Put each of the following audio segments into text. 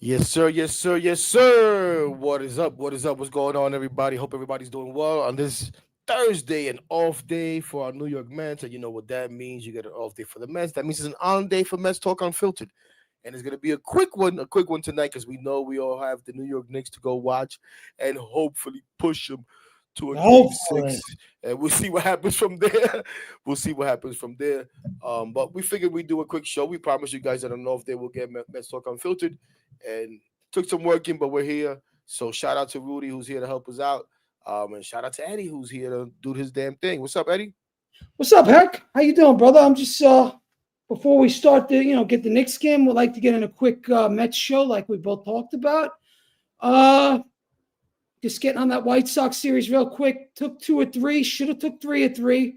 Yes, sir. Yes, sir. Yes, sir. What is up? What is up? What's going on, everybody? Hope everybody's doing well on this Thursday, an off day for our New York Mets. And you know what that means. You get an off day for the Mets. That means it's an on day for Mets Talk Unfiltered. And it's going to be a quick one tonight because we know we all have the New York Knicks to go watch and hopefully push them to a game Hopefully. six. And we'll see what happens from there. We'll see what happens from there. But we figured we'd do a quick show. We promise you guys that on off day we'll get Mets Talk Unfiltered and took some working, but we're here. So shout out to Rudy who's here to help us out. And shout out to Eddie who's here to do his damn thing. What's up, Eddie? What's up, Heck? How you doing, brother? I'm just before we start the get the Knicks game, we'd like to get in a quick Mets show like we both talked about. Uh just getting on that White Sox series real quick. Took 2 or 3, should have took 3 or 3,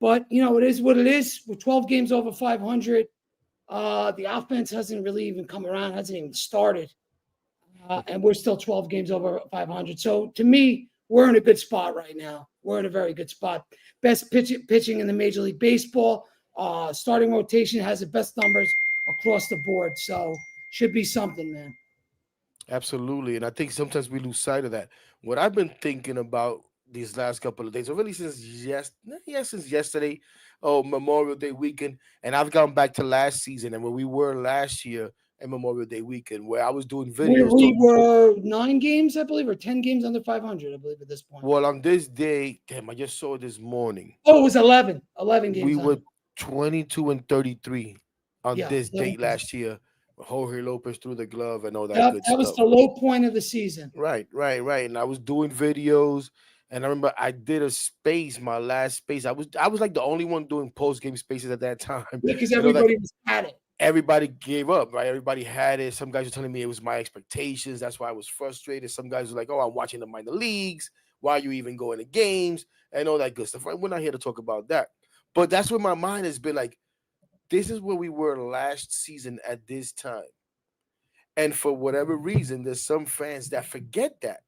but it is what it is. We're 12 games over 500. The offense hasn't really even come around, hasn't even started. And we're still 12 games over 500. So to me, we're in a good spot right now. We're in a very good spot. Best pitching in the Major League Baseball. Starting rotation has the best numbers across the board. So should be something, man. Absolutely. And I think sometimes we lose sight of that. What I've been thinking about these last couple of days, or really since yesterday, Memorial Day weekend, and I've gone back to last season and where we were last year and Memorial Day weekend, where I was doing We, videos we talking. were 9 games, I believe, or 10 games under 500, I believe, at this point. Well, on this day, damn, I just saw it this morning. Oh, it was 11. 11 We games were under. 22 and 33 on Yeah, this that date was, last year. Jorge Lopez threw the glove and all that that, good that was stuff. the low point of the season. Right. And I was doing videos, and I remember I did a space, my last space. I was like the only one doing post game spaces at that time. Yeah, because You know that everybody was at it. everybody gave up, right? Everybody had it. Some guys were telling me it was my expectations. That's why I was frustrated. Some guys were like, "Oh, I'm watching the minor leagues. Why are you even going to games and all that good stuff?" Right? We're not here to talk about that, but that's where my mind has been like. This is where we were last season at this time. And for whatever reason, there's some fans that forget that.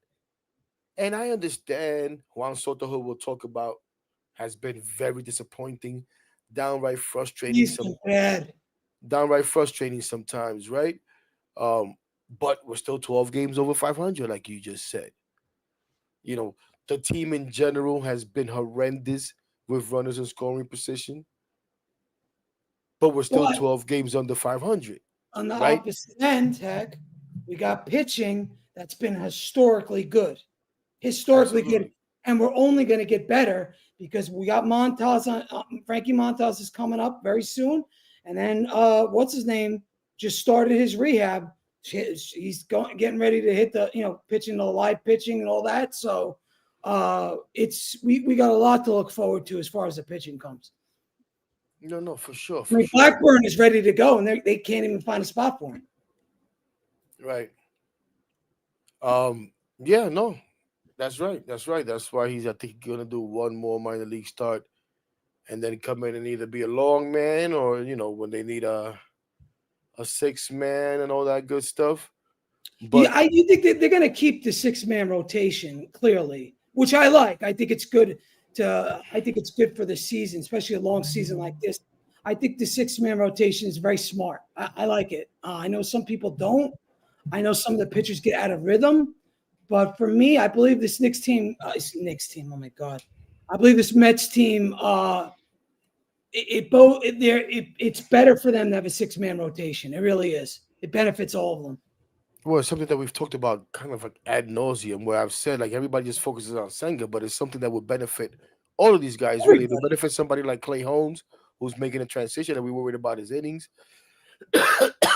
And I understand Juan Soto, who we'll talk about, has been very disappointing, downright frustrating He's some been bad. downright frustrating sometimes, right? Um, but we're still 12 games over 500, like you just said. You know, the team in general has been horrendous with runners in scoring position, but we're still But 12 games under 500, on the right? opposite end, Tech, we got pitching that's been historically good, Absolutely. and we're only going to get better because we got Montas on. Frankie Montas is coming up very soon, and then what's his name just started his rehab. He's getting ready to hit the pitching the live pitching and all that. So it's we got a lot to look forward to as far as the pitching comes. No, no, for sure, I for mean, sure. Blackburn is ready to go, and they can't even find a spot for him. Right. Yeah, no, that's right. That's right. That's why he's, I think, gonna do one more minor league start and then come in and either be a long man or, when they need a six man and all that good stuff. Yeah, But you think that they're going to keep the 6 man rotation clearly, which I like. I think it's good I think it's good for the season, especially a long season like this. I think the 6 man rotation is very smart. I like it. I know some people don't. I know some of the pitchers get out of rhythm, but for me, I believe this Knicks team. Oh my god, I believe this Mets team. It's better for them to have a 6 man rotation. It really is. It benefits all of them. well, it's something that we've talked about kind of like ad nauseum, where I've said like everybody just focuses on Senga, but it's something that would benefit all of these guys. Really, it'll Everybody. benefit somebody like Clay Holmes, who's making a transition, and we worried about his innings.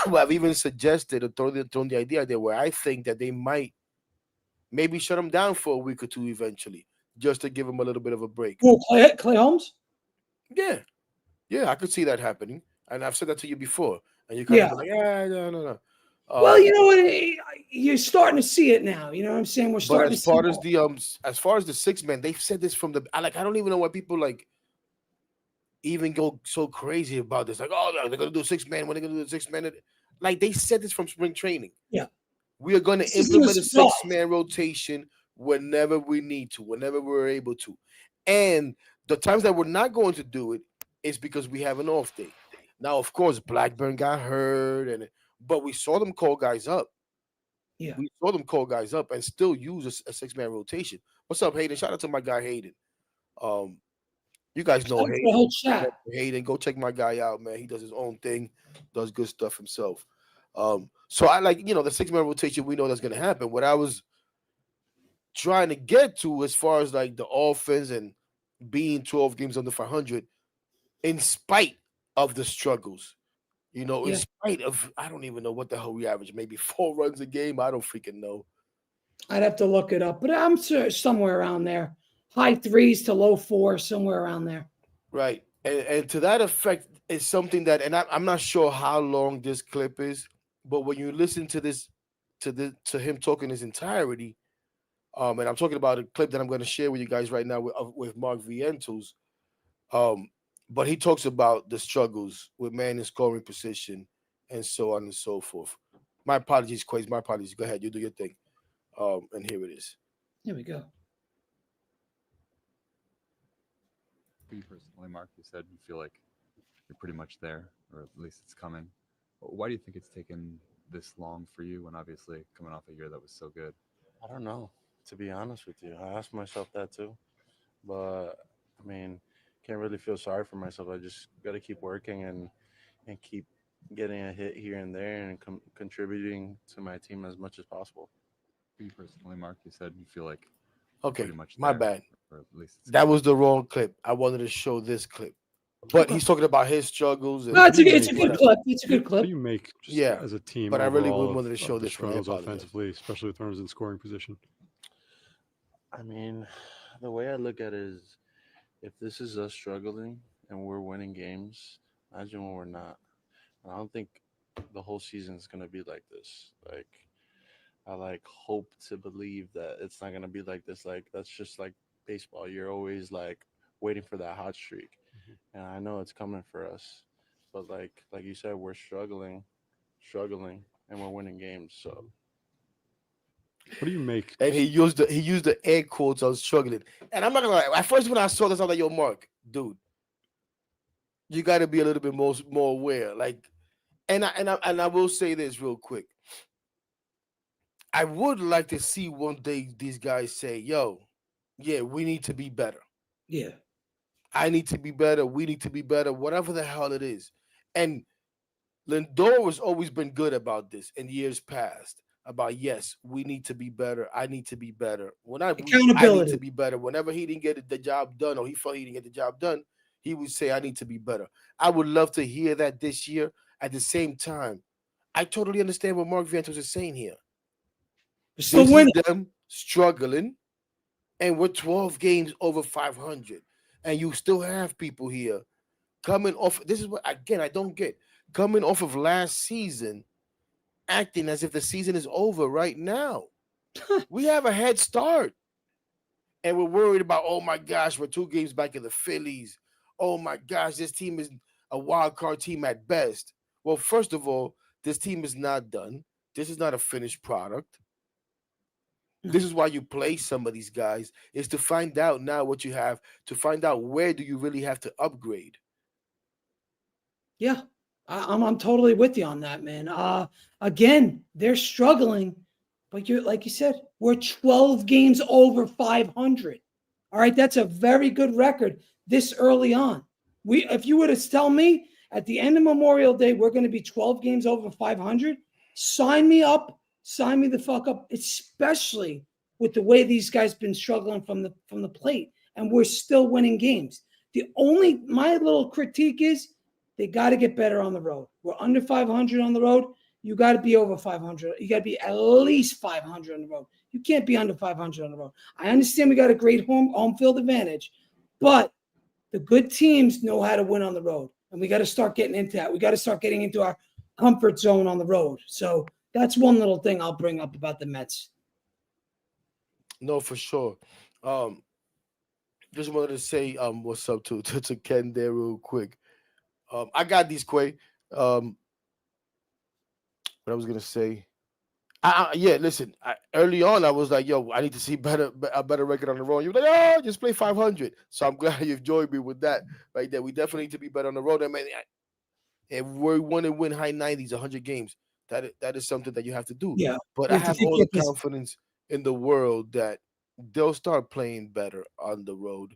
Well, I've even suggested or thrown the idea there where I think that they might maybe shut him down for a week or two eventually, just to give him a little bit of a break. Who, Clay Holmes? Yeah, yeah, I could see that happening, and I've said that to you before, and you kind of Yeah. been like, yeah, no, no, no. Well, Um, you know what? You're starting to see it now. You know what I'm saying? We're but starting to see. as far as the six man, they've said this from the I don't even know why people like even go so crazy about this. Like, oh, they're gonna do six man when they're gonna do the six man. Like they said this from spring training. Yeah. We are going to This isn't a implement a surprise. six-man rotation whenever we need to, whenever we're able to. And the times that we're not going to do it is because we have an off day. Now, of course, Blackburn got hurt, but we saw them call guys up. Yeah. We saw them call guys up and still use a 6-man rotation. What's up, Hayden? Shout out to my guy Hayden. Um, you guys Shout know out to the Hayden. whole chat. Hayden, go check my guy out, man. He does his own thing, does good stuff himself. So I like, the 6-man rotation. We know that's gonna happen. What I was trying to get to, as far as like the offense and being 12 games under 500, in spite of the struggles. In Yeah. spite of, I don't even know what the hell we average, maybe 4 runs a game. I don't freaking know. I'd have to look it up, but I'm sure somewhere around there. High threes to low four, somewhere around there. Right. And to that effect is something that, and I'm not sure how long this clip is, but when you listen to this, to him talking his entirety, and I'm talking about a clip that I'm going to share with you guys right now with Mark Vientos. Um, but he talks about the struggles with man in scoring position and so on and so forth. My apologies, Quays. My apologies. Go ahead. You do your thing. And here it is. Here we go. For you personally, Mark, you said you feel like you're pretty much there, or at least it's coming. Why do you think it's taken this long for you when obviously coming off a year that was so good? I don't know, to be honest with you. I asked myself that too. But I mean, can't really feel sorry for myself. I just got to keep working and keep getting a hit here and there and contributing to my team as much as possible. For you personally, Mark, you said you feel like Okay, pretty much my there, bad. or at least it's That coming. was the wrong clip. I wanted to show this clip, but Okay. he's talking about his struggles No, and it's a good whatever. clip. It's a good What clip. do you make just Yeah, as a team but I really overall wanted to show of the this one. I struggles apologize. offensively, especially with runners in scoring position? I mean, the way I look at it is if this is us struggling and we're winning games, imagine when we're not. And I don't think the whole season is going to be like this. Like, I hope to believe that it's not gonna be like this. Like that's just like baseball. You're always like waiting for that hot streak, and I know it's coming for us. But like you said, we're struggling, and we're winning games. So What do you make? And he used the air quotes. I was struggling, and I'm not gonna lie. At first, when I saw this, I was like, "Yo, Mark, dude, you got to be a little bit more aware." Like, and I will say this real quick. I would like to see one day these guys say, "Yo, yeah, we need to be better. Yeah. I need to be better. We need to be better. Whatever the hell it is." And Lindor has always been good about this in years past. About yes, we need to be better. I need to be better. I need to Accountability. be better. Whenever he didn't get the job done, or he felt he didn't get the job done, he would say, "I need to be better." I would love to hear that this year. At the same time, I totally understand what Mark Ventos is saying here. We're still This is winning. them struggling, and we're 12 games over 500, and you still have people here coming off. This is what, again, I don't get, coming off of last season, acting as if the season is over right now. We have a head start, and we're worried about, oh my gosh, we're 2 games back in the Phillies. Oh my gosh, this team is a wild card team at best. Well, first of all, this team is not done. This is not a finished product. This is why you play some of these guys, is to find out now what you have, to find out where do you really have to upgrade. Yeah, I'm totally with you on that, man. Again, they're struggling, but you're like you said, we're 12 games over 500. All right, that's a very good record this early on. If you were to tell me at the end of Memorial Day we're going to be 12 games over 500, sign me up, sign me the fuck up. Especially with the way these guys been struggling from the plate, and we're still winning games. My little critique is they got to get better on the road. We're under 500 on the road. You got to be over 500. You got to be at least 500 on the road. You can't be under 500 on the road. I understand we got a great home field advantage, but the good teams know how to win on the road, and we got to start getting into that. We got to start getting into our comfort zone on the road. So that's one little thing I'll bring up about the Mets. No, for sure. Um, just wanted to say what's up to Ken there real quick. I got these, Quay. What I was gonna say. Yeah, listen. Early on, I was like, "Yo, I need to see a better record on the road." You were like, "Oh, just play 500." So I'm glad you've joined me with that right there. We definitely need to be better on the road. I mean, if we want to win high 90s, 100 games, That is something that you have to do. Yeah. But You I have to have take all care the of business. confidence in the world that they'll start playing better on the road.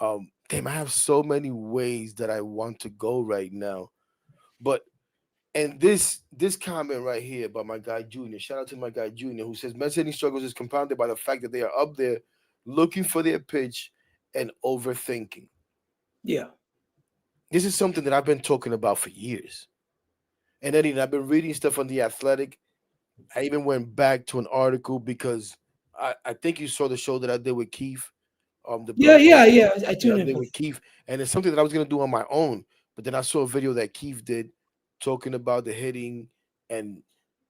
Damn, I have so many ways that I want to go right now. But and this comment right here by my guy Junior, shout out to my guy Junior, who says Mets hitting struggles is compounded by the fact that they are up there looking for their pitch and overthinking. Yeah. This is something that I've been talking about for years. And Eddie, I've been reading stuff on the Athletic. I even went back to an article because I think you saw the show that I did with Keith. The Yeah, Bill yeah, yeah. I that I tuned in did for with Keith, and it's something that I was gonna do on my own. But then I saw a video that Keith did talking about the hitting and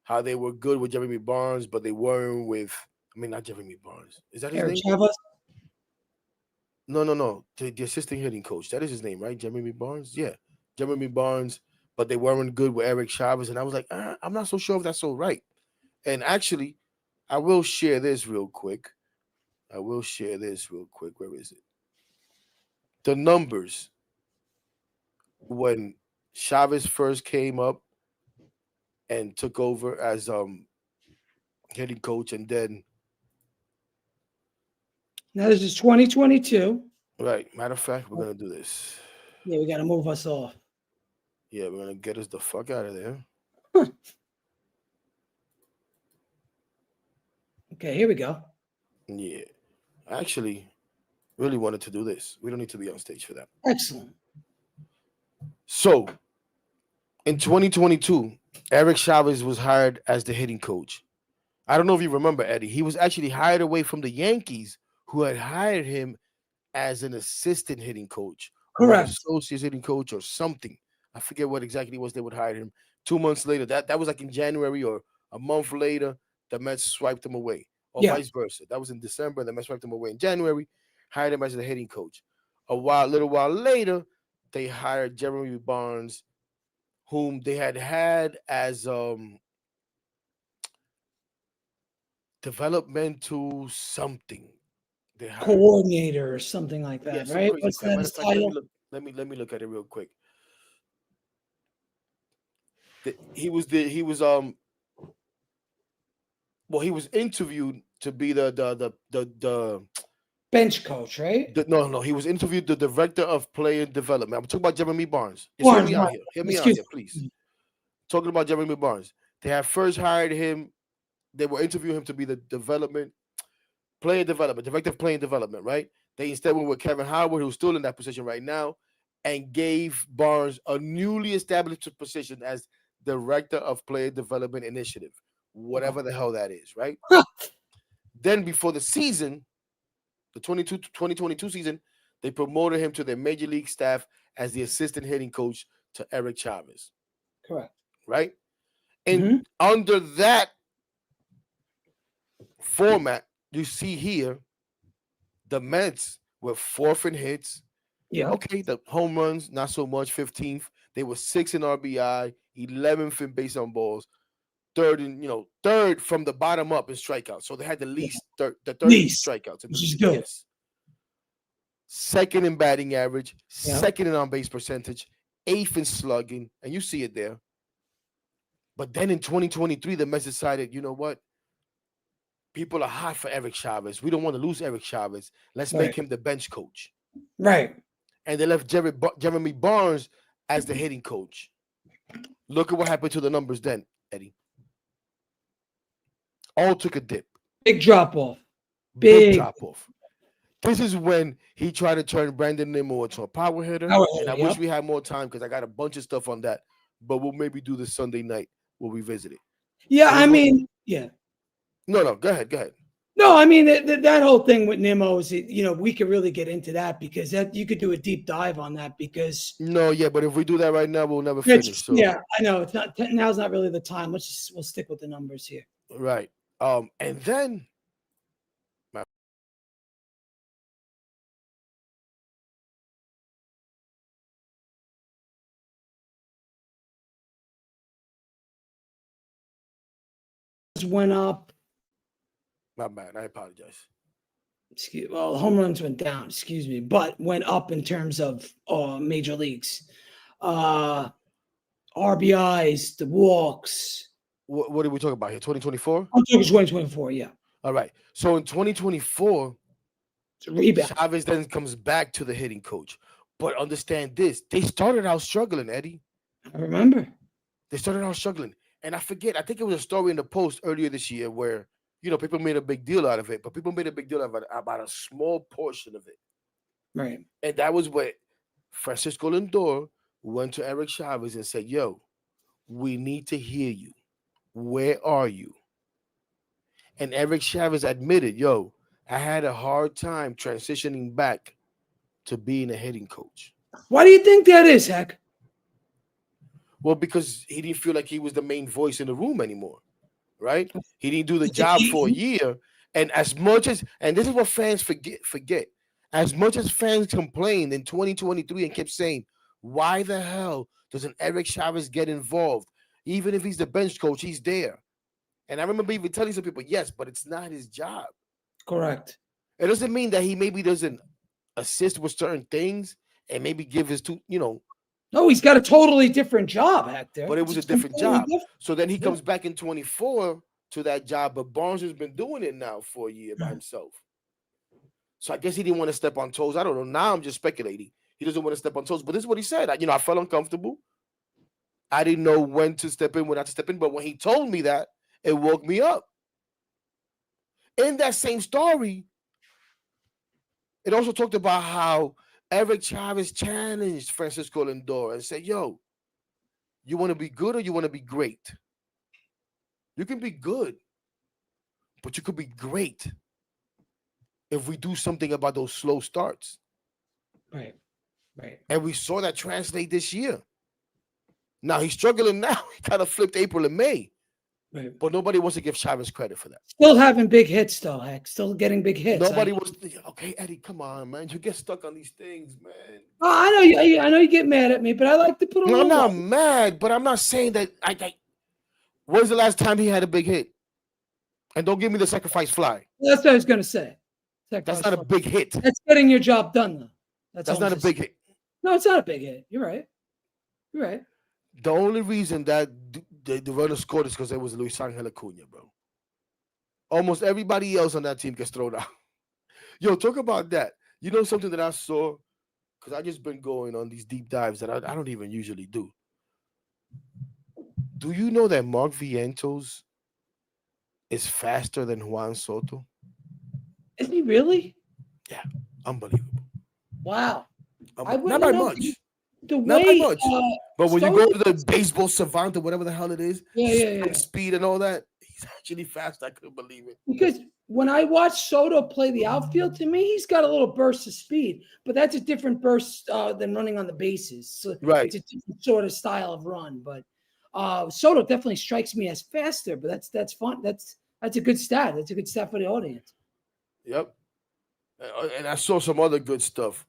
how they were good with Jeremy Barnes, but they weren't with. I mean, not Jeremy Barnes. Is that his Eric name? Chavez. No, no, no. The assistant hitting coach. That is his name, right? Jeremy Barnes. Yeah, Jeremy Barnes. But they weren't good with Eric Chavez, and I was like, I'm not so sure if that's so right. And actually, I will share this real quick. I will share this real quick. Where is it? The numbers when Chavez first came up and took over as hitting coach, and then Now this is 2022. right. Matter of fact, we're gonna do this. Yeah, we got to move us off. Yeah, we're gonna get us the fuck out of there. Okay, here we go. Yeah, I actually really wanted to do this. We don't need to be on stage for that. Excellent. So in 2022, Eric Chavez was hired as the hitting coach. I don't know if you remember, Eddie. He was actually hired away from the Yankees, who had hired him as an assistant hitting coach or an Correct. associate hitting coach or something. I forget what exactly it was they would hire him. 2 months later, that was like in January or a month later, the Mets swiped him away, or Yeah. vice versa. That was in December, the Mets swiped him away in January, hired him as the hitting coach. Little while later, they hired Jeremy Barnes, whom they had as developmental something. They hired Coordinator or something like yeah, that, some right? crazy What's crap. that Matter his of fact, let me title? look. Let me look at it real quick. He was well, he was interviewed to be Bench coach, right? no, he was interviewed the director of player development. I'm talking about Jeremy Barnes. Just hear Barnes, me out right. here. Hear me out Excuse here, please. me. Talking about Jeremy Barnes. They had first hired him. They were interviewing him to be the player development, director of player development, right? They instead went with Kevin Howard, who's still in that position right now, and gave Barnes a newly established position as director of player development initiative, whatever the hell that is, right? Then before the season, the 2022 season, they promoted him to their major league staff as the assistant hitting coach to Eric Chavez, Correct. right? And Mhm. under that format, you see here the Mets were fourth in hits. Yeah. Okay, the home runs, not so much, 15th. They were sixth in RBI, 11th in base on balls, third from the bottom up in strikeouts. So they had the third least Least, strikeouts in the which is league. good. Yes. Second in batting average, Yeah. second in on base percentage, eighth in slugging, and you see it there. But then in 2023, the Mets decided, you know what? People are hot for Eric Chavez. We don't want to lose Eric Chavez. Let's make Right. him the bench coach. Right. And they left Jeremy Barnes as the hitting coach. Look at what happened to the numbers then, Eddie. All took a dip. Big drop off. Big Big drop off. This is when he tried to turn Brandon Nimmo into a power hitter. Power And I hitter, wish yep. we had more time because I got a bunch of stuff on that. But we'll maybe do this Sunday night. We'll revisit it. Yeah, So I mean, yeah. No, go ahead. No, I mean that whole thing with Nimmo is, we could really get into that because that you could do a deep dive on that because No, yeah, but if we do that right now, we'll never finish. So yeah, I know it's not now's not really the time. We'll stick with the numbers here. right. And then Went up. my bad. I apologize. Well, home runs went down. Excuse me, but went up in terms of major leagues. RBIs, the walks, What are we talking about here? 2024. I'm talking 2024. Yeah, All right. So in 2024, it's a rebound. Chavez then comes back to the hitting coach. But understand this: they started out struggling, Eddie. I remember. They started out struggling, and I forget. I think it was a story in the Post earlier this year where people made a big deal out of it, but people made a big deal about a small portion of it, Right. and that was what Francisco Lindor went to Eric Chavez and said, "Yo, we need to hear you. Where are you?" And Eric Chavez admitted, "Yo, I had a hard time transitioning back to being a hitting coach." Why do you think that is, Heck? Well, because he didn't feel like he was the main voice in the room anymore, right? He didn't do the It's a job for a key- year. And this is what fans forget, as much as fans complained in 2023 and kept saying, why the hell doesn't Eric Chavez get involved? Even if he's the bench coach, he's there. And I remember even telling some people, yes, but it's not his job. Correct. It doesn't mean that he maybe doesn't assist with certain things and maybe give his No, he's got a totally different job, Hector. but it was a It's different completely job. different. So then he Yeah. comes back in 24 to that job, but Barnes has been doing it now for a year by himself. So I guess he didn't want to step on toes. I don't know. Now I'm just speculating. He doesn't want to step on toes, but this is what he said. I felt uncomfortable. I didn't know when to step in, when not to step in, but when he told me that, it woke me up. In that same story, it also talked about how Eric Chavez challenged Francisco Lindor and said, yo, you want to be good or you want to be great? You can be good, but you could be great if we do something about those slow starts. Right. Right. And we saw that translate this year. Now he's struggling now. He kind of flipped April and May. Right. But nobody wants to give Chavez credit for that. Still having big hits, though, Heck. Still getting big hits. Nobody was okay, Eddie, come on, man. You get stuck on these things, man. Oh, I know you get mad at me, but I like to put a No, little. I'm not mad, but I'm not saying that when's the last time he had a big hit? And don't give me the sacrifice fly. That's what I was gonna say. That's not a big hit. That's getting your job done, though. That's not a big hit. No, it's not a big hit. You're right. You're right. The only reason that the runner scored is because there was Luis Angel Acuna, bro. Almost everybody else on that team gets thrown out. Yo, talk about that. You know something that I saw? Because I just been going on these deep dives that I don't even usually do. Do you know that Mark Vientos is faster than Juan Soto? Is he really? Yeah, unbelievable. Wow. I Not wouldn't by know much. The Not by way, much. But when you go Soto- to the baseball savant or whatever the hell it is, Yeah. speed and all that, he's actually fast. I couldn't believe it. Because when I watch Soto play the outfield, to me, he's got a little burst of speed, but that's a different burst than running on the bases. So Right. It's a different sort of style of run. But Soto definitely strikes me as faster. But that's fun. That's a good stat. That's a good stat for the audience. Yep. And I saw some other good stuff.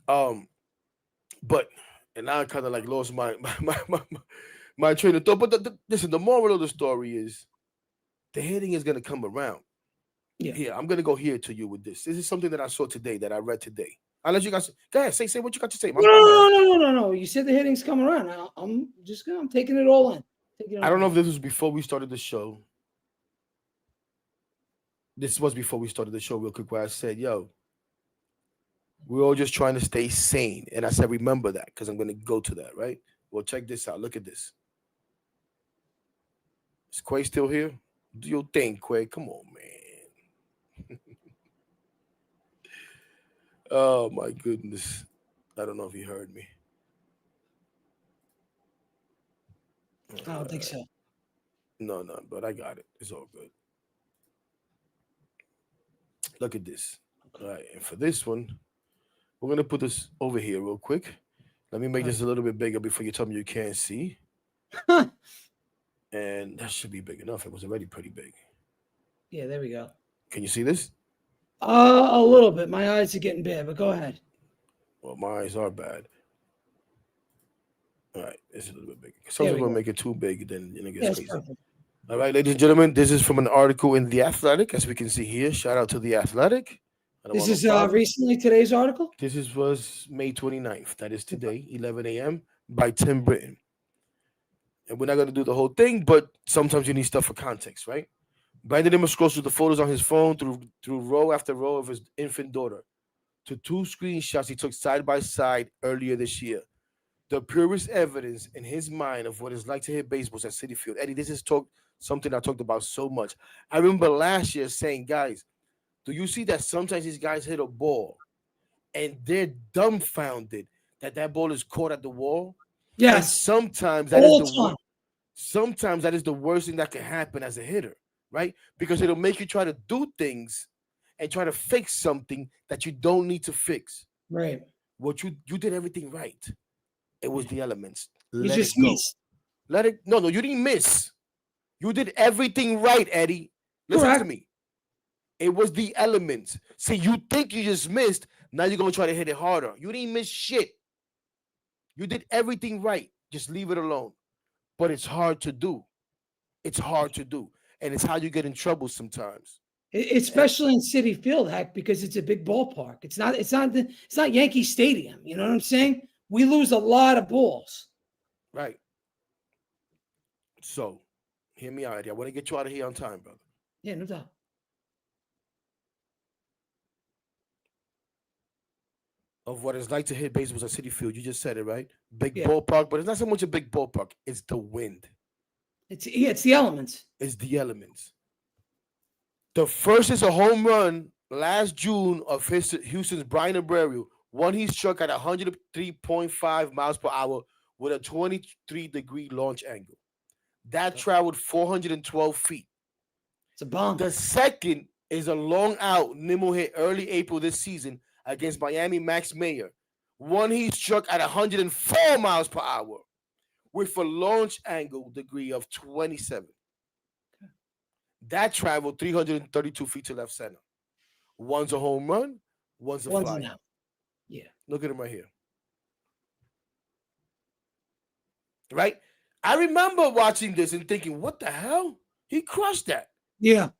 But and now I kind of like lost my train of thought. But listen, the moral of the story is the hitting is gonna come around. Yeah. Here, I'm gonna go here to you with this. This is something that I saw today that I read today. I'll let you guys go ahead, say what you got to say. No. You said the hitting's coming around. I'm taking it all in. I don't know if this was before we started the show. This was before we started the show, real quick, where I said, yo, we're all just trying to stay sane. And I said, remember that, because I'm going to go to that, right? Well, check this out. Look at this. Is Quay still here? Do your thing, Quay. Come on, man. Oh, my goodness. I don't know if he heard me. I don't think so. No, but I got it. It's all good. Look at this. All right, and for this one, we're going to put this over here real quick. Let me make this a little bit bigger before you tell me you can't see. And that should be big enough. It was already pretty big. Yeah, there we go. Can you see this? A little bit. My eyes are getting bad, but go ahead. Well, my eyes are bad. All right, it's a little bit bigger. Some people make it too big, then it gets crazy. Perfect. All right, ladies and gentlemen, this is from an article in The Athletic, as we can see here. Shout out to The Athletic. This is recently today's article? This was May 29th. That is today, 11 a.m. by Tim Britton. And we're not gonna do the whole thing, but sometimes you need stuff for context, right? Brandon Nimmo scrolls through the photos on his phone through row after row of his infant daughter to two screenshots he took side by side earlier this year. The purest evidence in his mind of what it's like to hit baseballs at Citi Field. Eddie, this is something I talked about so much. I remember last year saying, guys, do you see that sometimes these guys hit a ball and they're dumbfounded that that ball is caught at the wall? And Yes, all the time. sometimes that is the worst thing that can happen as a hitter, right? Because it'll make you try to do things and try to fix something that you don't need to fix. Right. What you did everything right. It was the elements. You Let it just go. missed. Let it. No, you didn't miss. You did everything right, Eddie. Listen to Correct. me. It was the elements. See, you think you just missed. Now you're gonna try to hit it harder. You didn't miss shit. You did everything right. Just leave it alone. But it's hard to do. It's hard to do, and it's how you get in trouble sometimes. And Especially in City Field, heck, because it's a big ballpark. It's not Yankee Stadium. You know what I'm saying? We lose a lot of balls. right. So, hear me out, Eddie. I want to get you out of here on time, brother. Yeah, no doubt. Of what it's like to hit baseballs at City Field. You just said it, right? Big Yeah, ballpark, but it's not so much a big ballpark. It's the wind. it's the elements. It's the elements. The first is a home run last June of Houston's Brian Abreu. One he struck at 103.5 miles per hour with a 23-degree launch angle. That traveled 412 feet. It's a bomb. The second is a long out Nimmo hit early April this season against Miami Max Mayer. One he struck at 104 miles per hour with a launch angle degree of 27. That traveled 332 feet to left center. One's a home run, one's a One's fly. an out. Yeah. Look at him right here. Right? I remember watching this and thinking, what the hell? He crushed that. Yeah.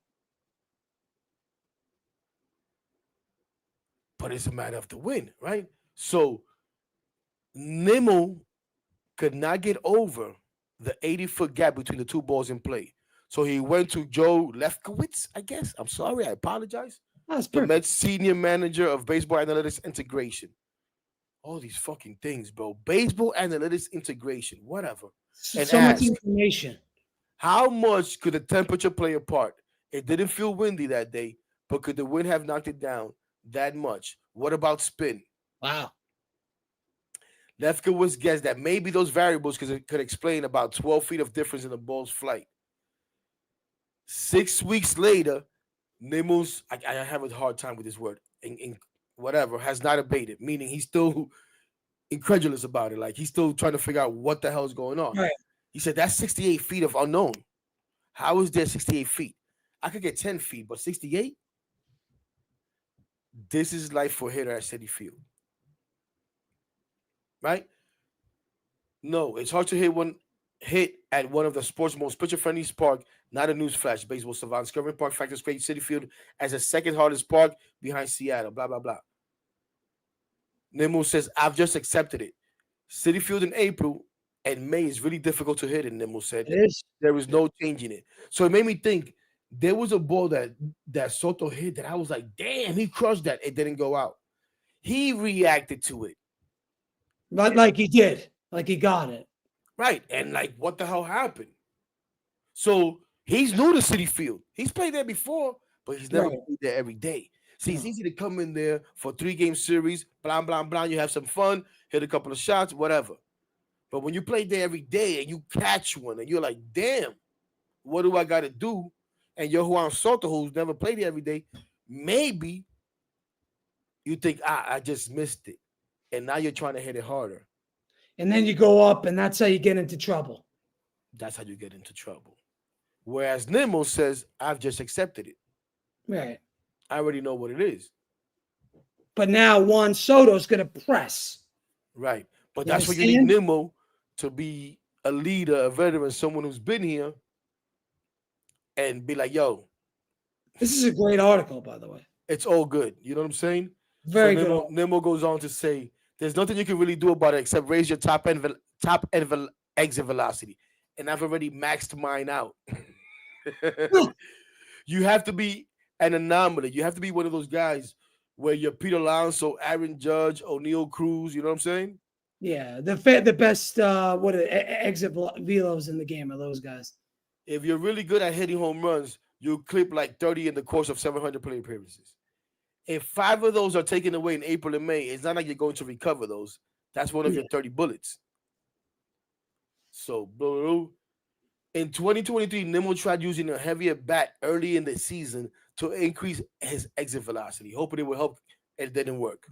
But it's a matter of the win, right? So Nimmo could not get over the 80-foot gap between the two balls in play. So he went to Joe Lefkowitz, I guess. I'm sorry, I apologize. That's The perfect. Mets senior manager of baseball analytics integration. All these fucking things, bro. Baseball analytics integration, whatever. And So much ask, information. how much could the temperature play a part? It didn't feel windy that day, but could the wind have knocked it down that much? What about spin? Wow. Lefkowitz guessed that maybe those variables could explain about 12 feet of difference in the ball's flight. 6 weeks later, Nimmo's, I have a hard time with this word, in whatever, has not abated, meaning he's still incredulous about it. Like he's still trying to figure out what the hell is going on. Right. He said, that's 68 feet of unknown. How is there 68 feet? I could get 10 feet, but 68? This is life for a hitter at Citi Field. Right? No, it's hard to hit at one of the sport's most pitcher-friendly park. Not a newsflash. Baseball savant Skirvin Park factors create Citi Field as the second hardest park behind Seattle. Blah blah blah. Nimmo says, "I've just accepted it. Citi Field in April and May is really difficult to hit." And Nimmo said, It is. "There is no changing it." So it made me think. There was a ball that Soto hit that I was like, "Damn, he crushed that." It didn't go out. He reacted to it. Like he did. Like he got it. Right. And like, what the hell happened? So he's new to Citi Field. He's played there before, but he's never Right. played there every day. See, it's No. easy to come in there for 3-game series, blah, blah, blah. You have some fun, hit a couple of shots, whatever. But when you play there every day and you catch one and you're like, damn, what do I got to do? And you're Juan Soto, who's never played there every day, maybe you think, I just missed it. And now you're trying to hit it harder. And then you go up, and that's how you get into trouble. That's how you get into trouble. Whereas Nimmo says, I've just accepted it. Right. I already know what it is. But now Juan Soto's going to press. Right. But You that's where you need understand? Nimmo to be a leader, a veteran, someone who's been here and be like, yo, This is a great article, by the way. it's all good. You know what I'm saying? Very so good. Nimmo goes on to say, there's nothing you can really do about it except raise your top end exit velocity. and I've already maxed mine out. You have to be an anomaly. You have to be one of those guys where you're Peter Alonso, Aaron Judge, O'Neal Cruz. You know what I'm saying? Yeah, the best exit velos in the game are those guys. If you're really good at hitting home runs, you clip like 30 in the course of 700 plate appearances. If 5 of those are taken away in April and May, it's not like you're going to recover those. That's one of your 30 bullets. So, in 2023, Nimmo tried using a heavier bat early in the season to increase his exit velocity, hoping it would help. It didn't work.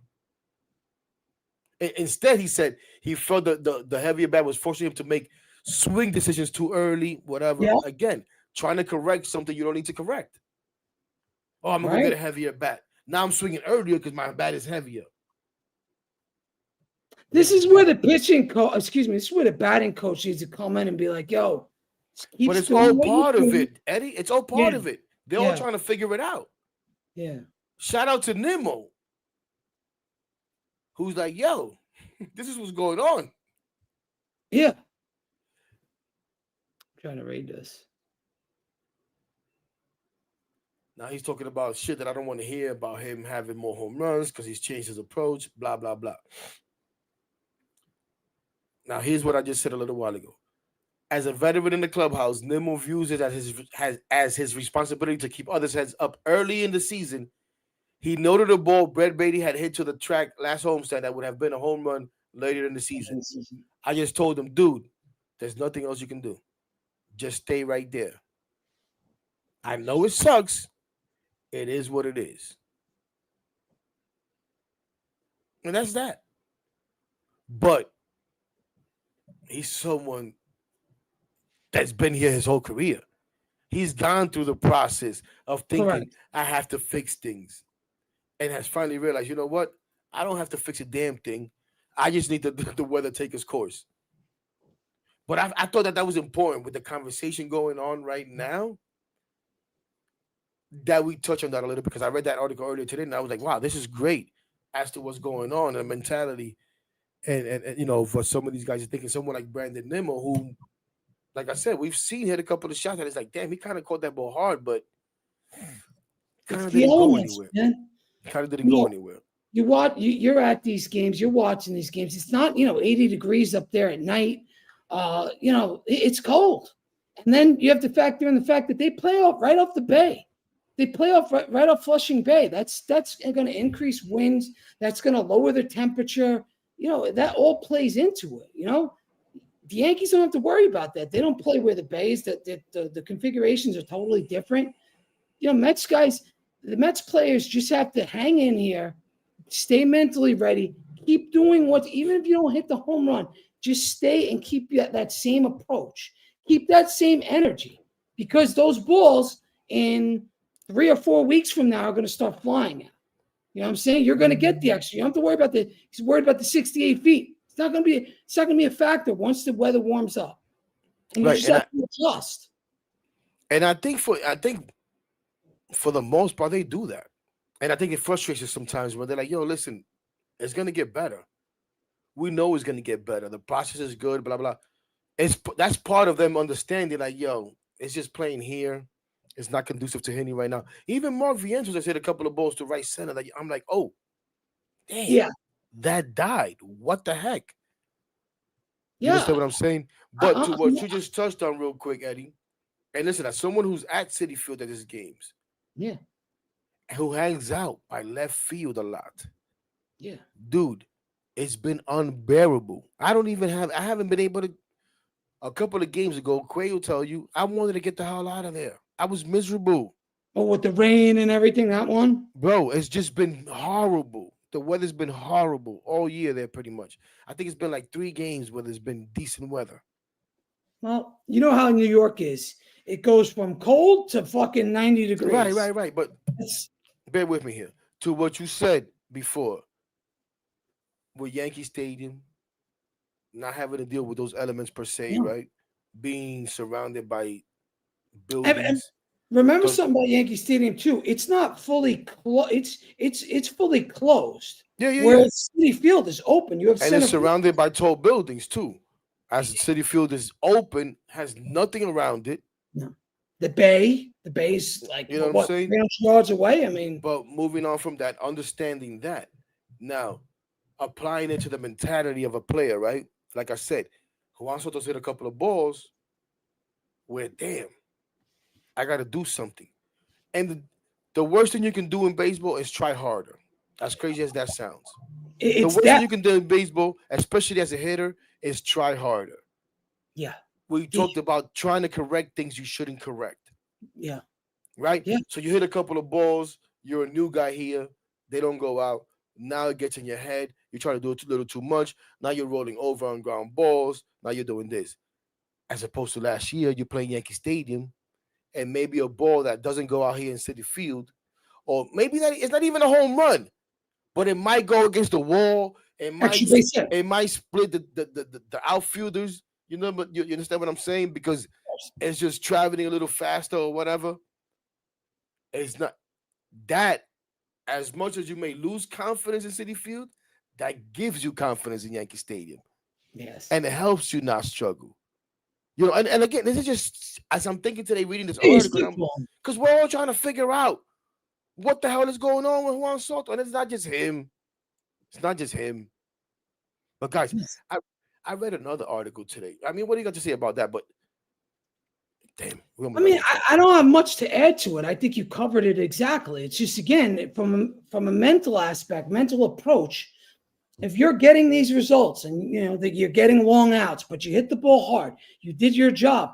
Instead, he said he felt the heavier bat was forcing him to make swing decisions too early, whatever. Yeah. Again, trying to correct something you don't need to correct. Oh, I'm going to get a heavier bat. Now I'm swinging earlier because my bat is heavier. This is where the pitching coach, this is where the batting coach needs to come in and be like, yo. But it's all part of it, Eddie. It's all part of it. They're all trying to figure it out. Yeah. Shout out to Nimmo, who's like, yo, this is what's going on. Yeah. I'm trying to read this. Now he's talking about shit that I don't want to hear about him having more home runs because he's changed his approach, blah, blah, blah. Now, here's what I just said a little while ago. As a veteran in the clubhouse, Nimmo views it as his responsibility to keep others' heads up early in the season. He noted a ball Brett Beatty had hit to the track last homestand that would have been a home run later in the season. I just told him, dude, there's nothing else you can do. Just stay right there. I know it sucks. It is what it is. And that's that. But he's someone that's been here his whole career. He's gone through the process of thinking, I have to fix things. And has finally realized, you know what? I don't have to fix a damn thing. I just need the weather take its course. But I thought that was important with the conversation going on right now, that we touch on that a little, because I read that article earlier today and I was like, wow, this is great as to what's going on, and mentality. And you know, for some of these guys, are thinking someone like Brandon Nimmo, who, like I said, we've seen hit a couple of shots and it's like, damn, he kind of caught that ball hard, but kind of didn't go anywhere. Kind of didn't go anywhere. You're at these games, you're watching these games. It's not, 80 degrees up there at night. It's cold. And then you have to factor in the fact that they play off right off the bay. They play off right off Flushing Bay. That's going to increase winds. That's going to lower the temperature. That all plays into it. The Yankees don't have to worry about that. They don't play where the bay is. The configurations are totally different. Mets guys, the Mets players just have to hang in here, stay mentally ready, keep doing even if you don't hit the home run, just stay and keep that same approach. Keep that same energy, because those balls in 3 or 4 weeks from now are going to start flying out. You know what I'm saying? You're going to get the extra. You don't have to worry about he's worried about the 68 feet. It's not going to be a factor once the weather warms up. And you just have to adjust. And I think for the most part, they do that. And I think it frustrates us sometimes when they're like, yo, listen, it's going to get better. We know it's going to get better. The process is good, blah, blah. That's part of them understanding, like, yo, it's just playing here. It's not conducive to hitting right now. Even Mark Vientos has hit a couple of balls to right center. Like, I'm like, oh, damn, that died. What the heck? You understand what I'm saying? But to what you just touched on real quick, Eddie, and listen, as someone who's at Citi Field at his games, who hangs out by left field a lot, dude, it's been unbearable. I haven't been able to. A couple of games ago, Quay will tell you, I wanted to get the hell out of there. I was miserable. Oh, with the rain and everything, that one? Bro, it's just been horrible. The weather's been horrible all year there, pretty much. I think it's been like 3 games where there's been decent weather. Well, you know how New York is. It goes from cold to fucking 90 degrees. Right. But bear with me here. To what you said before, with Yankee Stadium, not having to deal with those elements per se, right? Being surrounded by buildings. And remember something about Yankee Stadium too. It's not fully closed. It's fully closed. Yeah. Whereas Citi Field is open. You have and it's surrounded by tall buildings too. as the City Field is open, has nothing around it. No. The bay's like You know what I'm what saying? 300 yards away. I mean, But moving on from that, understanding that now, applying it to the mentality of a player, right? Like I said, Juan Soto's hit a couple of balls where, damn, I got to do something. And the worst thing you can do in baseball is try harder. As crazy as that sounds. The it's worst thing that. you can do in baseball, especially as a hitter, is try harder. Yeah, We talked about trying to correct things you shouldn't correct, yeah, right? yeah. So you hit a couple of balls, you're a new guy here, they don't go out. Now it gets in your head. You try to do it a little too much. Now you're rolling over on ground balls. Now you're doing this. As opposed to last year, you're playing Yankee Stadium, and maybe a ball that doesn't go out here in City Field, or maybe that it's not even a home run, but it might go against the wall. Actually, they said It might split the outfielders. You know, but you understand what I'm saying? Because it's just traveling a little faster or whatever. It's not that as much as you may lose confidence in City Field, that gives you confidence in Yankee Stadium. yes. And it helps you not struggle. You know, and again, this is just as I'm thinking today, reading this It's article, because we're all trying to figure out what the hell is going on with Juan Soto. And it's not just him. It's not just him. But guys, I read another article today. I mean, what do you got to say about that? But damn, I mean, I don't have much to add to it. I think you covered it exactly. It's just again from a mental aspect, mental approach. If you're getting these results and you know that you're getting long outs, but you hit the ball hard, you did your job.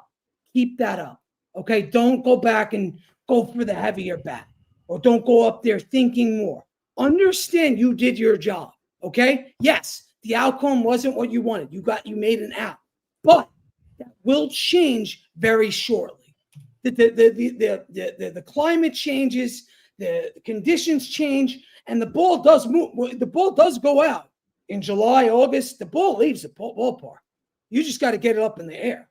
Keep that up. Okay, don't go back and go for the heavier bat, or don't go up there thinking more. Understand you did your job. Okay, yes, the outcome wasn't what you wanted. You made an out, but that will change very shortly. The climate changes, the conditions change, and the ball does move. The ball does go out in July, August. The ball leaves the ballpark. You just got to get it up in the air.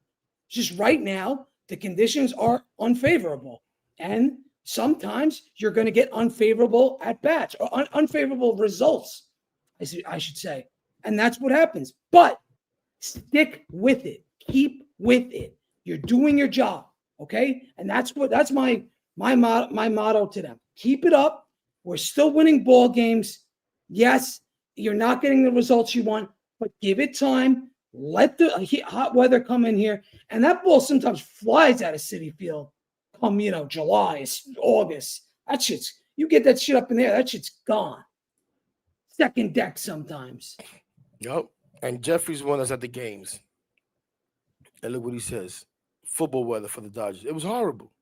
Just right now, the conditions are unfavorable, and sometimes you're going to get unfavorable at bats or unfavorable results, I should say, and that's what happens. But stick with it. Keep with it. You're doing your job, okay? And that's my motto to them. Keep it up. We're still winning ball games. Yes, you're not getting the results you want, but give it time. Let the hot weather come in here, and that ball sometimes flies out of City Field. Come, July, August. That shit's you get that shit up in there. That shit's gone. Second deck sometimes. Yep. And Jeffrey's one us at the games. And look what he says. Football weather for the Dodgers. It was horrible.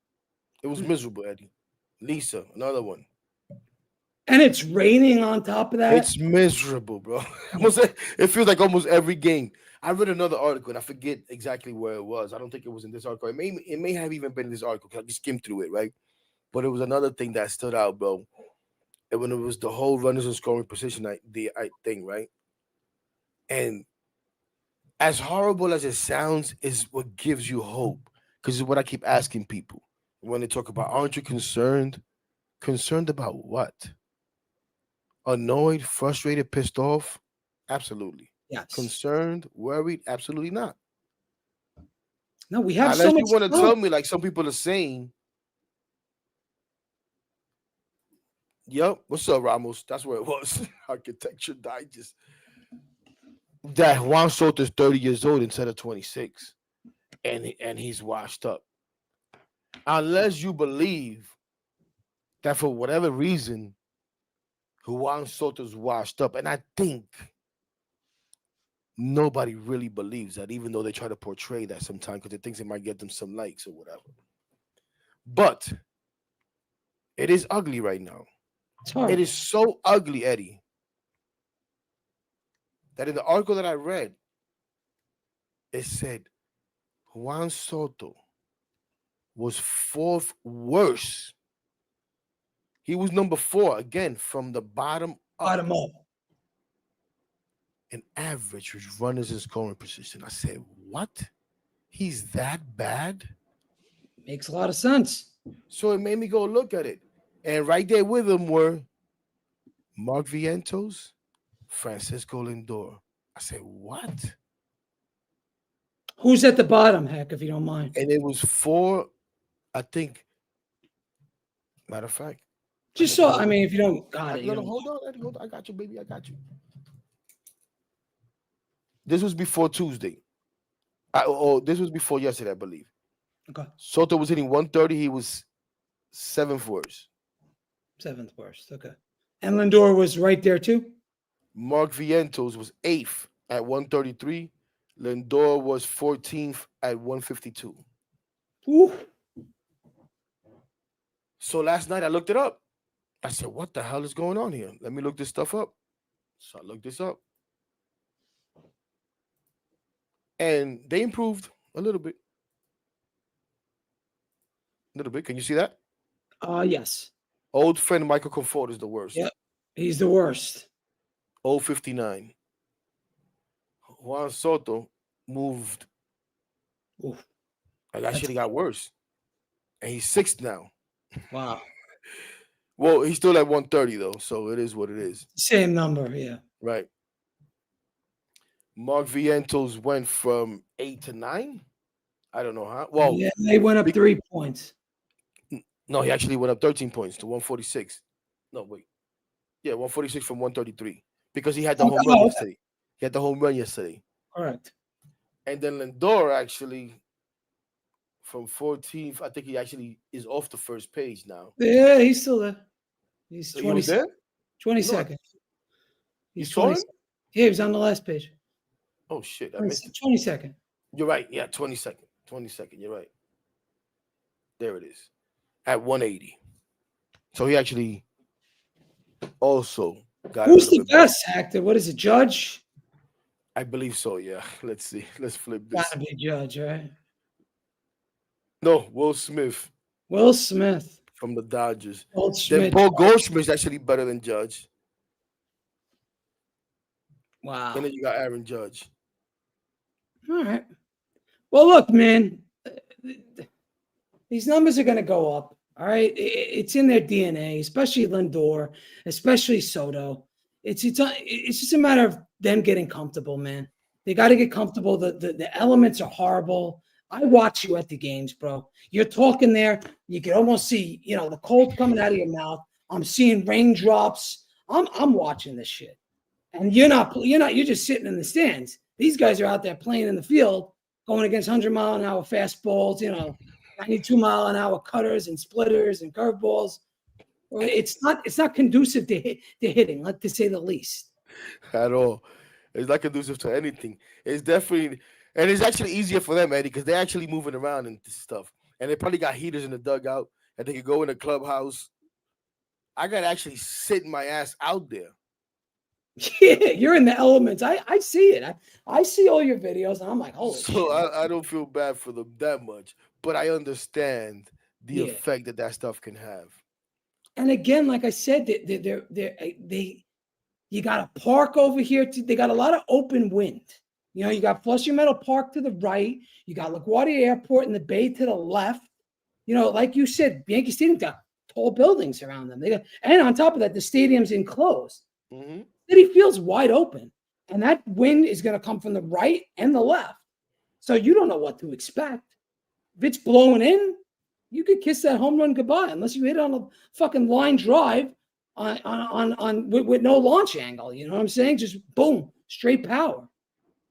It was miserable, Eddie. Lisa, another one. And it's raining on top of that. It's miserable, bro. It feels like almost every game. I read another article and I forget exactly where it was. I don't think it was in this article. It may have even been in this article because I just skimmed through it, right? But it was another thing that stood out, bro. And when it was the whole runners and scoring position thing, right? And as horrible as it sounds, is what gives you hope. Because it's what I keep asking people when they talk about, aren't you concerned? Concerned about what? Annoyed, frustrated, pissed off? Absolutely. Yes. Concerned, worried? Absolutely not. No, we have Unless so much. you want to tell me, like some people are saying, yep, what's up, Ramos? That's where it was. Architecture Digest. That Juan Soto is 30 years old instead of 26. And he's washed up. Unless you believe that for whatever reason, Juan Soto's washed up. And I think nobody really believes that, even though they try to portray that sometimes because they think it might get them some likes or whatever. But it is ugly right now. It is so ugly, Eddie, that in the article that I read, it said Juan Soto was fourth worst. He was number 4 again from the bottom up. Bottom up. An average runners in scoring position. I said, what? He's that bad? Makes a lot of sense. So it made me go look at it. And right there with him were Mark Vientos, Francisco Lindor. I said, what? Who's at the bottom, Heck, if you don't mind? And it was 4, I think. Matter of fact, Just so, I mean, if you don't got it, you no, don't. hold on, Eddie, hold on. I got you, baby. I got you. This was before Tuesday. This was before yesterday, I believe. Okay. Soto was hitting 130. He was 7th worst. 7th worst. Okay. And Lindor was right there too. Mark Vientos was 8th at 133. Lindor was 14th at 152. Ooh. So last night I looked it up. I said, what the hell is going on here? Let me look this stuff up. So I looked this up. And they improved a little bit. A little bit. Can you see that? Yes. Old friend Michael Comfort is the worst. Yep. He's the worst. 059. Juan Soto moved. Oof. Like that shit got worse. And he's 6th now. Wow. Well, he's still at 130 though, so it is what it is. Same number, yeah. Right. Mark Vientos went from 8 to 9. I don't know how. Well, yeah, they went up 3 points. No, he actually went up 13 points to 146. No, wait. Yeah, 146 from 133 because he had the home run yesterday. He had the home run yesterday. Correct. And then Lindor actually from 14th. I think he actually is off the first page now. Yeah, he's still there. He's 20. He was there? 22nd. He's 20. Yeah, he was on the last page. Oh shit! I missed it. 22nd. You're right. Yeah, 22nd. 22nd. You're right. There it is. At 180. So he actually also got. Who's the best actor? What is it, Judge? I believe so. Yeah. Let's see. Let's flip this. Gotta be Judge, right? No, Will Smith. Will Smith from the Dodgers. Goldschmidt. Then Paul Goldschmidt is actually better than Judge. Wow. And then you got Aaron Judge. All right. Well, look, man, these numbers are going to go up. All right. It's in their DNA, especially Lindor, especially Soto. It's just a matter of them getting comfortable, man. They got to get comfortable. The elements are horrible. I watch you at the games, bro. You're talking there. You can almost see, the cold coming out of your mouth. I'm seeing raindrops. I'm watching this shit. And you're just sitting in the stands. These guys are out there playing in the field, going against 100-mile-an-hour fastballs, 92-mile-an-hour cutters and splitters and curveballs. It's not conducive to hitting, to say the least. At all. It's not conducive to anything. It's definitely, and it's actually easier for them, Eddie, because they're actually moving around and stuff. And they probably got heaters in the dugout, and they could go in the clubhouse. I got to actually sit my ass out there. Yeah, you're in the elements. I see it. I see all your videos, and I'm like, holy shit. So I don't feel bad for them that much, but I understand the effect that stuff can have. And again, like I said, you got a park over here. They got a lot of open wind. You got Flushing Meadow Park to the right. You got LaGuardia Airport and the Bay to the left. Like you said, Yankee Stadium got tall buildings around them. And on top of that, the stadium's enclosed. Mm-hmm. City Field's wide open, and that wind is going to come from the right and the left. So you don't know what to expect. If it's blowing in, you could kiss that home run goodbye unless you hit on a fucking line drive on with no launch angle. You know what I'm saying? Just boom, straight power.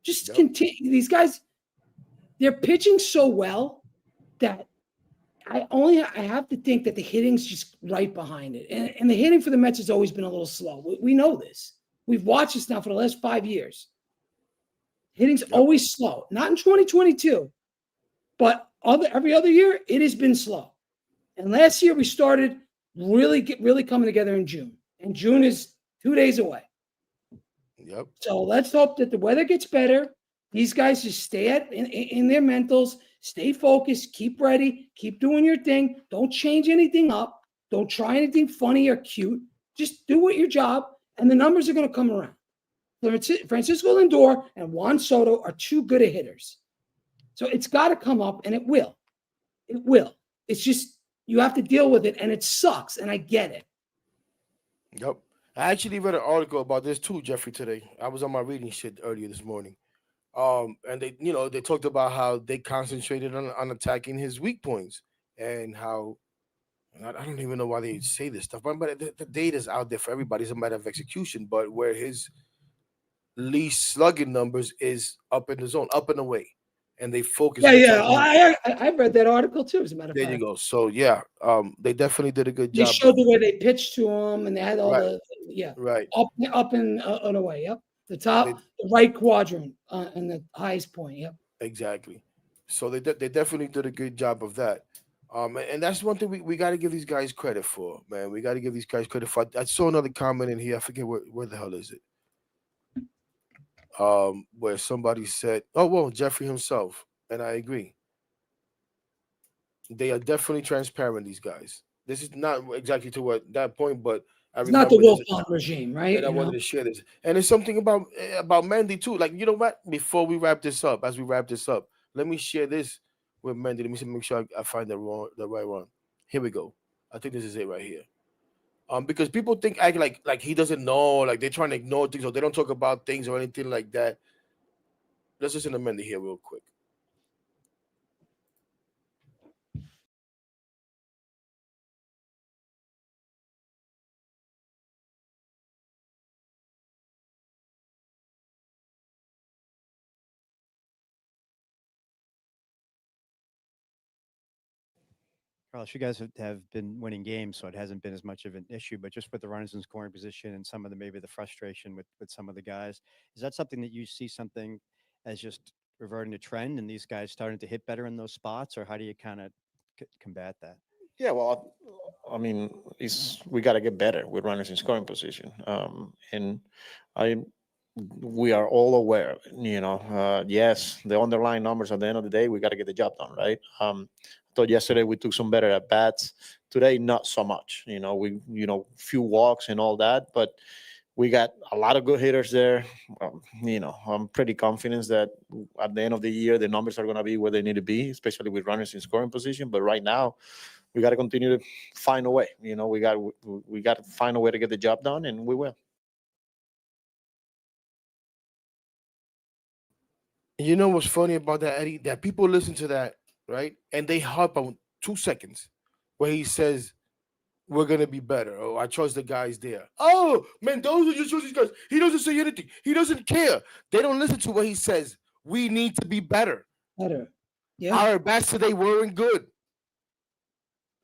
Just continue. These guys, they're pitching so well that I have to think that the hitting's just right behind it. And the hitting for the Mets has always been a little slow. We know this. We've watched this now for the last 5 years. Hitting's always slow. Not in 2022, but every other year, it has been slow. And last year, we started really coming together in June. And June is 2 days away. Yep. So let's hope that the weather gets better. These guys just stay in their mentals, stay focused, keep ready, keep doing your thing. Don't change anything up. Don't try anything funny or cute. Just do your job, and the numbers are going to come around. Francisco Lindor and Juan Soto are too good at hitters. So it's got to come up, and it will. It will. It's just you have to deal with it, and it sucks, and I get it. Yep. I actually read an article about this too, Jeffrey, today. I was on my reading shit earlier this morning. And they talked about how they concentrated on attacking his weak points and how I don't even know why they say this stuff, but the data's out there for everybody. It's a matter of execution. But where his least slugging numbers is up in the zone, up and away, and they focus Yeah, on yeah. attacking him. I read that article too, as a matter of There you fact. go. So yeah, they definitely did a good They job. showed the way they pitched to him, and they had all Right, the yeah right. up and away. Yep, the They top, the right quadrant, and the highest point. Yep. exactly. So they definitely did a good job of that. And that's one thing we got to give these guys credit for, man. We got to give these guys credit for. I saw another comment in here. I forget where the hell is it. Where somebody said, "Oh well, Jeffrey himself," and I agree. They are definitely transparent. These guys. This is not exactly to what that point, but I It's not the remember this, Wilfon regime, right? and I You know. wanted to share this. And it's something about Mandy too. Like you know what? Before we wrap this up, as we wrap this up, let me share this with Mandy. Let me make sure I find the right one. Here we go. I think this is it right here. Because people act like he doesn't know, like they're trying to ignore things or they don't talk about things or anything like that. Let's listen to Mandy here real quick. Carlos, you guys have been winning games, so it hasn't been as much of an issue. But just with the runners in scoring position and some of the maybe the frustration with some of the guys, is that something that you see something as just reverting to trend and these guys starting to hit better in those spots, or how do you kind of combat that? Yeah, well, I mean, it's we got to get better with runners in scoring position, and I we are all aware. Yes, the underlying numbers at the end of the day, we got to get the job done, right? I thought yesterday we took some better at bats. Today, not so much. Few walks and all that, but we got a lot of good hitters there. I'm pretty confident that at the end of the year, the numbers are going to be where they need to be, especially with runners in scoring position. But right now, we got to continue to find a way. We got to find a way to get the job done, and we will. You know what's funny about that, Eddie? That people listen to that, right? And they harp on 2 seconds where he says, "We're gonna be better." Oh, I trust the guys there. Oh, Mendoza just trusts these guys. He doesn't say anything. He doesn't care. They don't listen to what he says. We need to be better. Better. Yeah. Our bats today weren't good.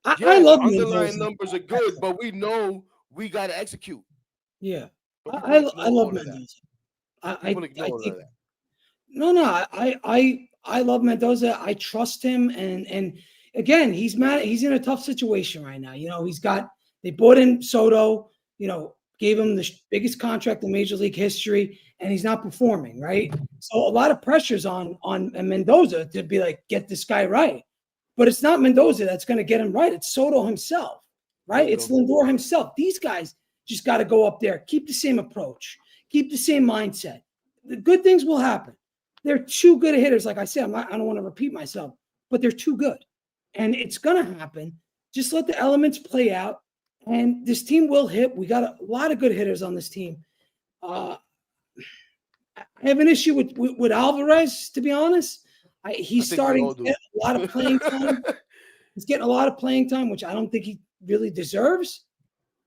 I Yes, love underlying Mendoza. numbers are good, but we know we got to execute. Yeah. But people I ignore love all of that. Mendoza. People I ignore all of think that. no, I love Mendoza. I trust him, and again, he's mad. He's in a tough situation right now. They bought in Soto. Gave him the biggest contract in Major League history, and he's not performing. Right, so a lot of pressures on Mendoza to be like, get this guy right. But it's not Mendoza that's going to get him right. It's Soto himself. Right, it's Bingo. Lindor himself. These guys just got to go up there, keep the same approach, keep the same mindset. The good things will happen. They're too good hitters. Like I said, I don't want to repeat myself, but they're too good. And it's going to happen. Just let the elements play out. And this team will hit. We got a lot of good hitters on this team. I have an issue with Alvarez, to be honest. I He's think we starting all to do. get a lot of playing time. He's getting a lot of playing time, which I don't think he really deserves.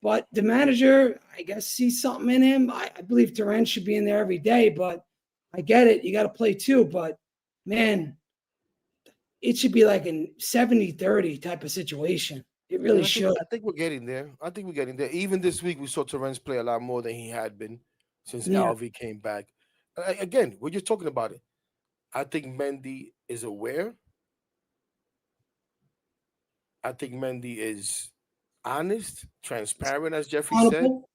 But the manager, I guess, sees something in him. I believe Duran should be in there every day, but I get it. You got to play too. But, man, it should be like a 70-30 type of situation. It really And should. I think we're getting there. I think we're getting there. Even this week, we saw Terrence play a lot more than he had been since Yeah. Alvy came back. Again, we're just talking about it. I think Mendy is aware. I think Mendy is honest, transparent, as Jeffrey said, Accountable.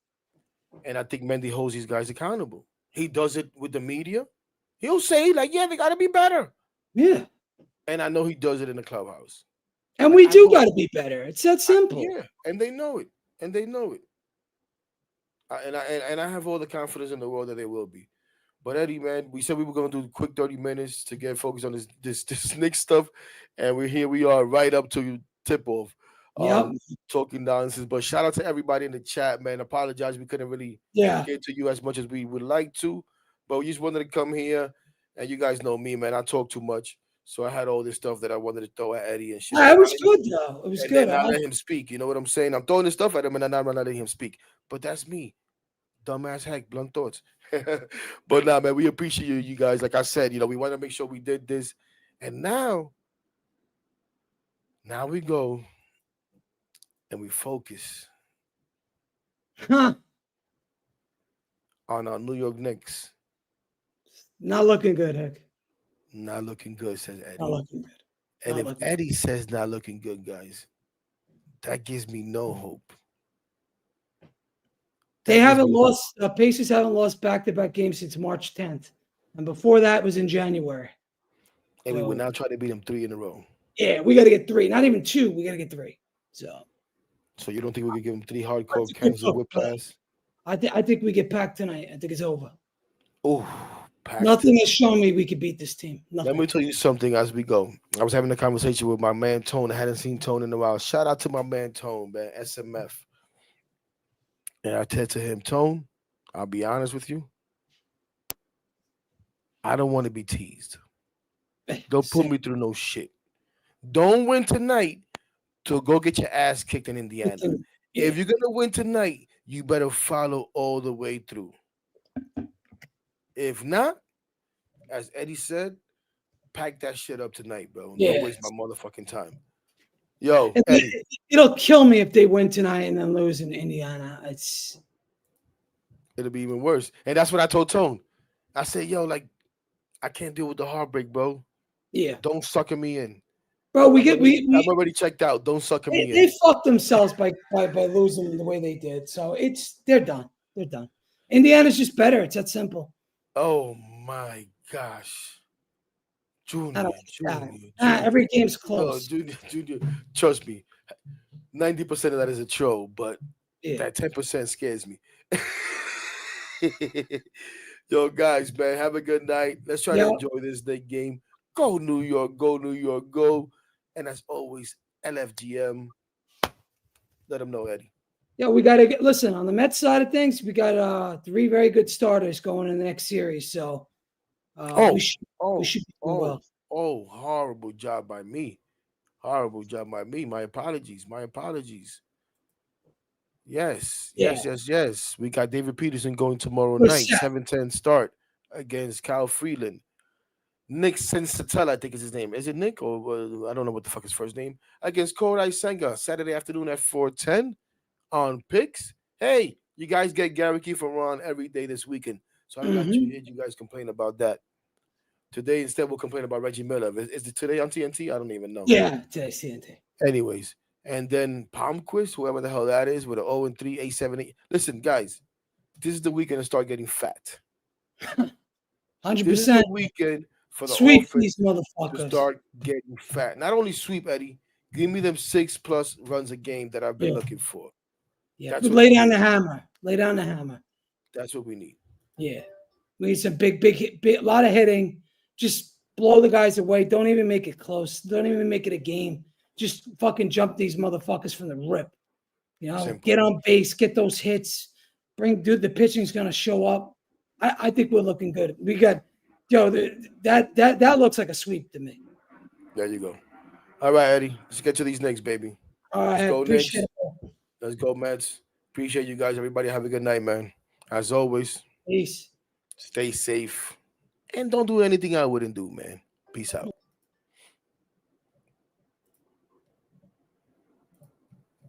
and I think Mendy holds these guys accountable. He does it with the media. He'll say like, "Yeah, they got to be better," Yeah. and I know he does it in the clubhouse. And Like we I do know, got to be better. It's that simple. yeah, and they know it, and they know it. And I have all the confidence in the world that they will be. But Eddie, man, we said we were going to do a quick 30 minutes to get focused on this Knicks stuff, and we're here. We are right up to tip off, Yep. talking nonsense. But shout out to everybody in the chat, man. Apologize we couldn't really Yeah. get to you as much as we would like to, but we just wanted to come here And you guys know me, man. I talk too much. So I had all this stuff that I wanted to throw at Eddie and shit. It was good though. It was And good. then not let him speak. You know what I'm saying? I'm throwing this stuff at him and I'm not letting him speak. But that's me. Dumbass hack, blunt thoughts. But nah, man, we appreciate you guys. Like I said, we want to make sure we did this. And now we go and we focus Huh. on our New York Knicks. Not looking good, Heck. Not looking good, says Not Eddie. looking good. And Not if looking Eddie says not looking good, guys, that gives me no hope. They That gives haven't me lost. Pacers haven't lost back-to-back games since March 10th, and before that was in January. and we will So now try to beat them 3 in a row. yeah, we got to get 3. Not even 2. We got to get 3. So you don't think we could give them 3 hardcore That's a good cans of look, but whiplash? I think we get packed tonight. I think it's over. Oh, packed. Nothing has shown me we could beat this team. Let Nothing. me tell you something as we go. I was having a conversation with my man Tone. I hadn't seen Tone in a while. Shout out to my man Tone, man, SMF. And I said to him, Tone, I'll be honest with you. I don't want to be teased. Don't put me through no shit. Don't win tonight to go get your ass kicked in Indiana. Yeah. If you're gonna win tonight, you better follow all the way through. If not, as Eddie said, pack that shit up tonight, bro. Yeah. Don't waste my motherfucking time. Yo, Eddie. It'll kill me if they win tonight and then lose in Indiana. It'll be even worse. And that's what I told Tone. I said, yo, like, I can't deal with the heartbreak, bro. Yeah. Don't sucker me in. Bro, I'm already checked out. Don't sucker me in. They fucked themselves by losing the way they did. So they're done. They're done. Indiana's just better. It's that simple. Oh my gosh. Junior. Every game's close. No, Junior, trust me. 90% of that is a troll, but that 10% scares me. Yo, guys, man, have a good night. Let's try to enjoy this big game. Go New York, go New York, go. And as always, LFGM. Let them know, Eddie. Yeah, we got to listen on the Mets side of things. We got 3 very good starters going in the next series. So we should be doing well. Oh, horrible job by me. Horrible job by me. My apologies. Yes. We got David Peterson going tomorrow night, 7:10 start against Kyle Freeland. Nick Sensatella, I think is his name. Is it Nick or I don't know what the fuck his first name? Against Kodai Senga, Saturday afternoon at 4:10 on Picks. Hey, you guys get Gary Kiefer on every day this weekend. So I got you guys complain about that. Today, instead, we'll complain about Reggie Miller. Is it today on TNT? I don't even know. Yeah, today's TNT. Anyways, and then Palmquist, whoever the hell that is, with an 0-3, 8-7-8. Listen, guys, this is the weekend to start getting fat. 100%. This is the weekend for the sweep offense these motherfuckers to start getting fat. Not only sweep, Eddie, give me them 6+ runs a game that I've been looking for. Yeah, lay down the hammer. Lay down the hammer. That's what we need. Yeah, we need some big, a lot of hitting. Just blow the guys away. Don't even make it close. Don't even make it a game. Just fucking jump these motherfuckers from the rip. Simple. Get on base, get those hits. The pitching's gonna show up. I think we're looking good. We got, that looks like a sweep to me. There you go. All right, Eddie. Let's get to these Knicks, baby. All right, let's go, Knicks. Let's go, Mets. Appreciate you guys. Everybody have a good night, man. As always, peace. Stay safe. And don't do anything I wouldn't do, man. Peace out.